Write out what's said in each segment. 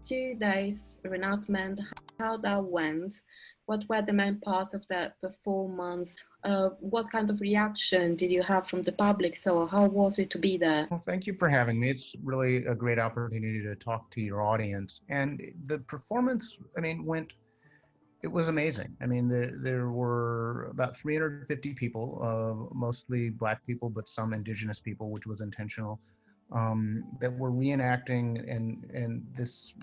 2 days reenactment, how that went, what were the main parts of that performance, what kind of reaction did you have from the public? So how was it to be there? Well, thank you for having me. It's really a great opportunity to talk to your audience. And the performance, it was amazing. There were about 350 people, mostly Black people, but some Indigenous people, which was intentional, that were reenacting and this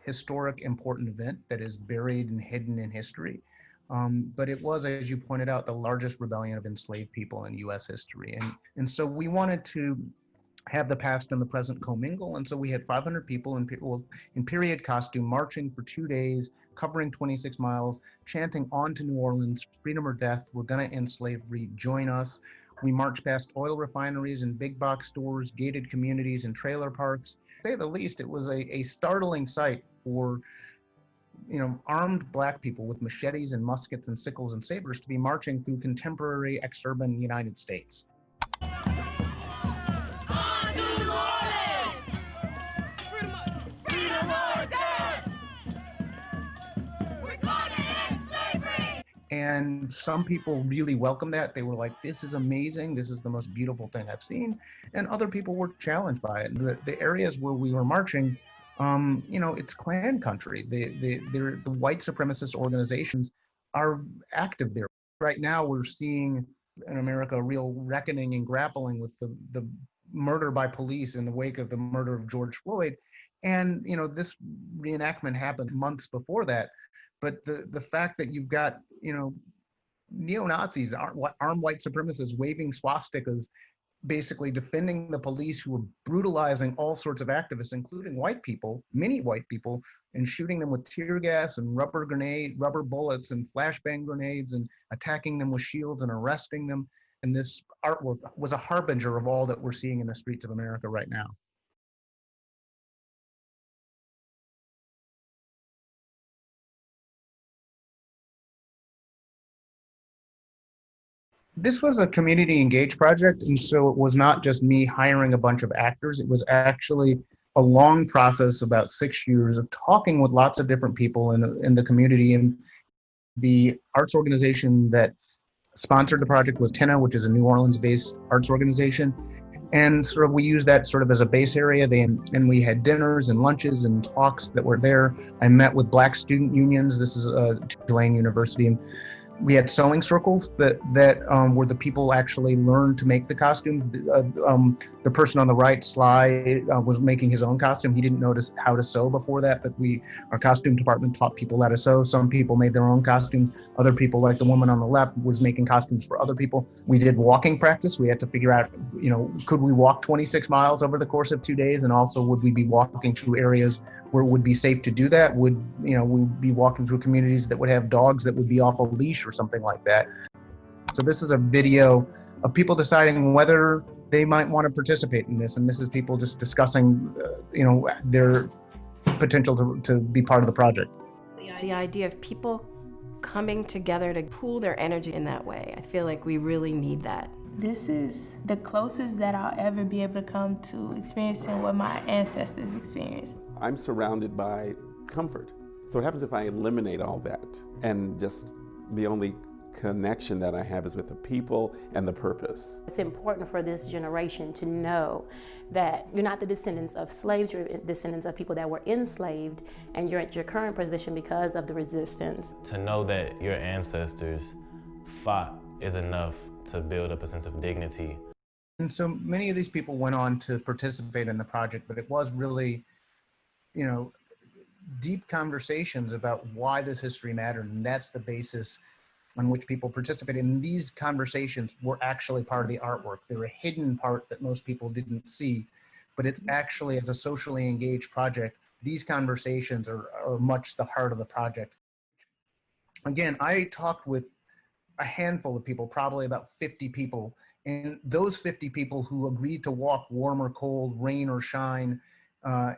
historic, important event that is buried and hidden in history. But it was, as you pointed out, the largest rebellion of enslaved people in U.S. history. And so we wanted to have the past and the present commingle. And so we had 500 people in period costume marching for 2 days, covering 26 miles, chanting "On to New Orleans, freedom or death, we're gonna end slavery, join us." We marched past oil refineries and big box stores, gated communities and trailer parks. To say the least, it was a startling sight for armed Black people with machetes and muskets and sickles and sabers to be marching through contemporary exurban United States. And some people really welcomed that. They were like, this is amazing. This is the most beautiful thing I've seen. And other people were challenged by it. The areas where we were marching, it's Klan country. The white supremacist organizations are active there. Right now, we're seeing in America a real reckoning and grappling with the murder by police in the wake of the murder of George Floyd. And, this reenactment happened months before that. But the fact that you've got, neo-Nazis, armed white supremacists waving swastikas, basically defending the police who were brutalizing all sorts of activists, including white people, many white people, and shooting them with tear gas and rubber bullets and flashbang grenades and attacking them with shields and arresting them. And this artwork was a harbinger of all that we're seeing in the streets of America right now. This was a community engaged project, and so it was not just me hiring a bunch of actors. It was actually a long process, about 6 years, of talking with lots of different people in the community. And the arts organization that sponsored the project was TENA, which is a New Orleans-based arts organization. And sort of we used that sort of as a base area. And we had dinners and lunches and talks that were there. I met with Black student unions. This is Tulane University. And we had sewing circles that where the people actually learned to make the costumes. The person on the right, Sly, was making his own costume. He didn't know how to sew before that, but our costume department taught people how to sew. Some people made their own costume. Other people, like the woman on the left, was making costumes for other people. We did walking practice. We had to figure out, could we walk 26 miles over the course of 2 days? And also, would we be walking through areas where it would be safe to do that? Would we be walking through communities that would have dogs that would be off a leash or something like that? So this is a video of people deciding whether they might want to participate in this, and this is people just discussing, their potential to be part of the project. The idea of people coming together to pool their energy in that way, I feel like we really need that. This is the closest that I'll ever be able to come to experiencing what my ancestors experienced. I'm surrounded by comfort. So what happens if I eliminate all that and just the only connection that I have is with the people and the purpose? It's important for this generation to know that you're not the descendants of slaves, you're descendants of people that were enslaved, and you're at your current position because of the resistance. To know that your ancestors fought is enough to build up a sense of dignity. And so many of these people went on to participate in the project, but it was really, deep conversations about why this history mattered, and that's the basis on which people participated. And these conversations were actually part of the artwork. They're a hidden part that most people didn't see, but it's actually, as a socially engaged project, these conversations are much the heart of the project. Again, I talked with a handful of people, probably about 50 people, and those 50 people who agreed to walk warm or cold, rain or shine,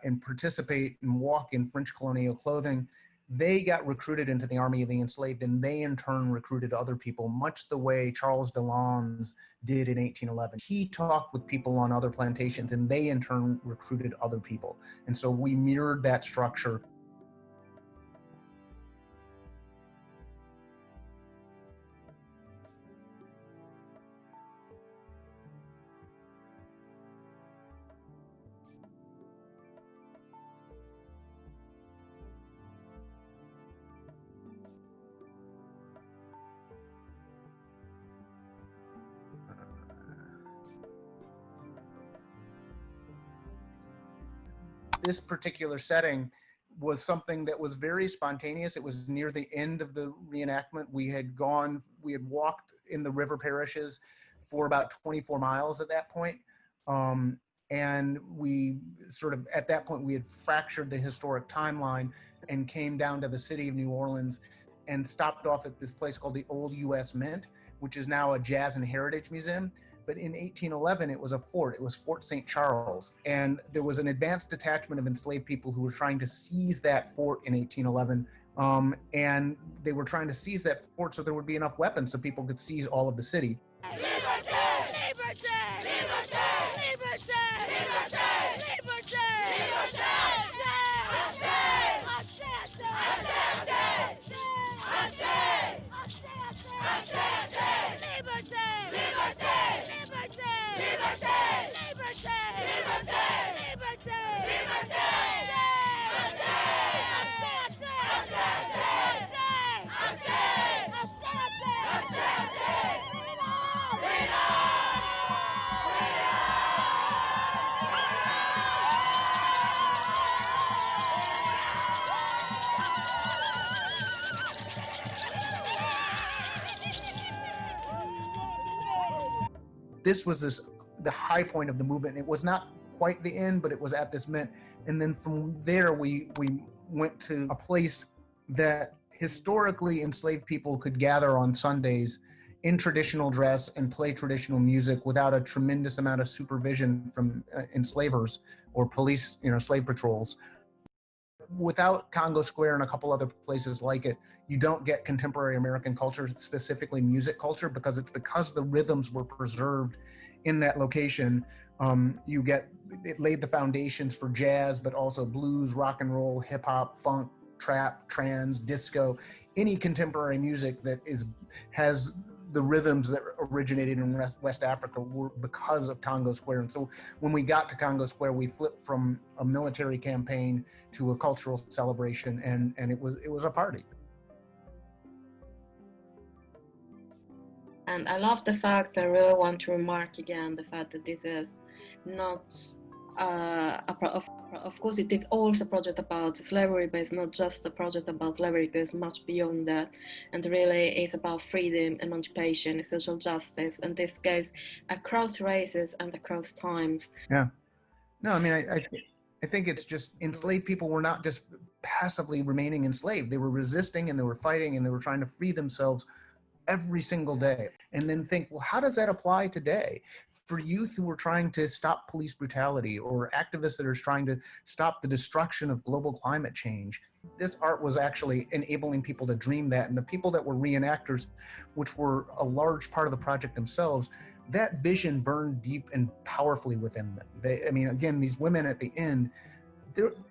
and participate and walk in French colonial clothing, they got recruited into the army of the enslaved, and they in turn recruited other people, much the way Charles Delans did in 1811. He talked with people on other plantations, and they in turn recruited other people. And so we mirrored that structure. This particular setting was something that was very spontaneous. It was near the end of the reenactment. We had walked in the River Parishes for about 24 miles at that point. And we sort of, at that point, we had fractured the historic timeline and came down to the city of New Orleans and stopped off at this place called the Old U.S. Mint, which is now a Jazz and Heritage Museum. But in 1811, it was a fort. It was Fort St. Charles. And there was an advanced detachment of enslaved people who were trying to seize that fort in 1811. And they were trying to seize that fort so there would be enough weapons so people could seize all of the city. This was the high point of the movement. It was not quite the end, but it was at this mint. And then from there, we went to a place that historically enslaved people could gather on Sundays in traditional dress and play traditional music without a tremendous amount of supervision from enslavers or police, slave patrols. Without Congo Square and a couple other places like it, you don't get contemporary American culture, specifically music culture, because the rhythms were preserved in that location. It laid the foundations for jazz, but also blues, rock and roll, hip hop, funk, trap, trance, disco, any contemporary music that has the rhythms that originated in West Africa were because of Congo Square. And so when we got to Congo Square, we flipped from a military campaign to a cultural celebration, and it was a party. And I love the fact, I really want to remark again, the fact that this is not, of course it is also a project about slavery, but it's not just a project about slavery, it is much beyond that. And really is about freedom, emancipation, social justice, and this goes across races and across times. Yeah. No, I mean, I think it's just enslaved people were not just passively remaining enslaved. They were resisting and they were fighting and they were trying to free themselves every single day. And then think, well, how does that apply today? For youth who are trying to stop police brutality, or activists that are trying to stop the destruction of global climate change. This art was actually enabling people to dream that, and the people that were reenactors, which were a large part of the project themselves, that vision burned deep and powerfully within them. Again, these women at the end,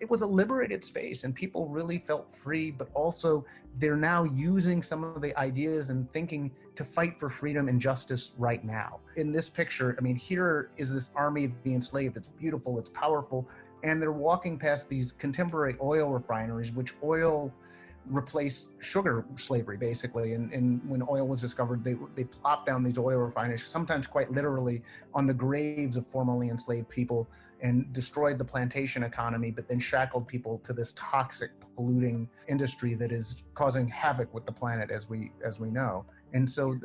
it was a liberated space and people really felt free, but also they're now using some of the ideas and thinking to fight for freedom and justice right now. In this picture, here is this army of the enslaved. It's beautiful, it's powerful, and they're walking past these contemporary oil refineries, which oil replaced sugar slavery, basically. And when oil was discovered, they plopped down these oil refineries, sometimes quite literally, on the graves of formerly enslaved people, and destroyed the plantation economy, but then shackled people to this toxic, polluting industry that is causing havoc with the planet, as we know. And so,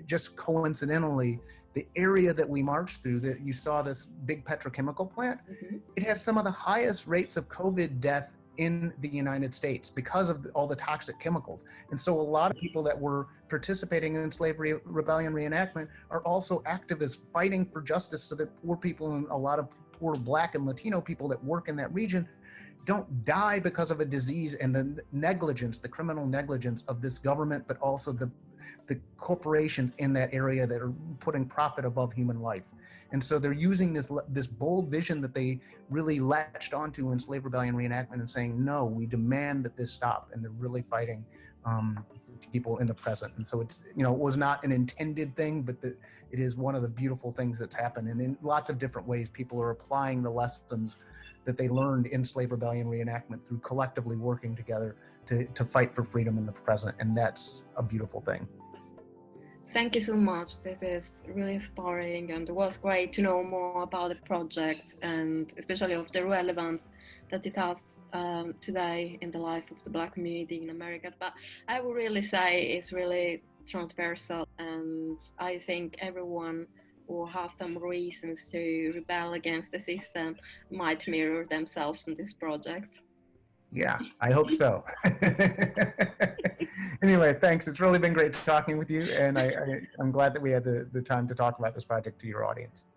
just coincidentally, the area that we marched through, that you saw this big petrochemical plant, it has some of the highest rates of COVID death in the United States because of all the toxic chemicals. And so a lot of people that were participating in slavery rebellion reenactment are also activists fighting for justice, so that poor people and a lot of poor Black and Latino people that work in that region don't die because of a disease and the negligence, the criminal negligence of this government, but also the corporations in that area that are putting profit above human life. And so they're using this bold vision that they really latched onto in Slave Rebellion Reenactment and saying, no, we demand that this stop. And they're really fighting people in the present. And so it's, it was not an intended thing, but it is one of the beautiful things that's happened. And in lots of different ways, people are applying the lessons that they learned in Slave Rebellion Reenactment through collectively working together to fight for freedom in the present. And that's a beautiful thing. Thank you so much. This is really inspiring, and it was great to know more about the project, and especially of the relevance that it has today in the life of the Black community in America. But I would really say it's really transversal, and I think everyone who has some reasons to rebel against the system might mirror themselves in this project. Yeah, I hope so. Anyway, thanks. It's really been great talking with you, and I'm glad that we had the time to talk about this project to your audience.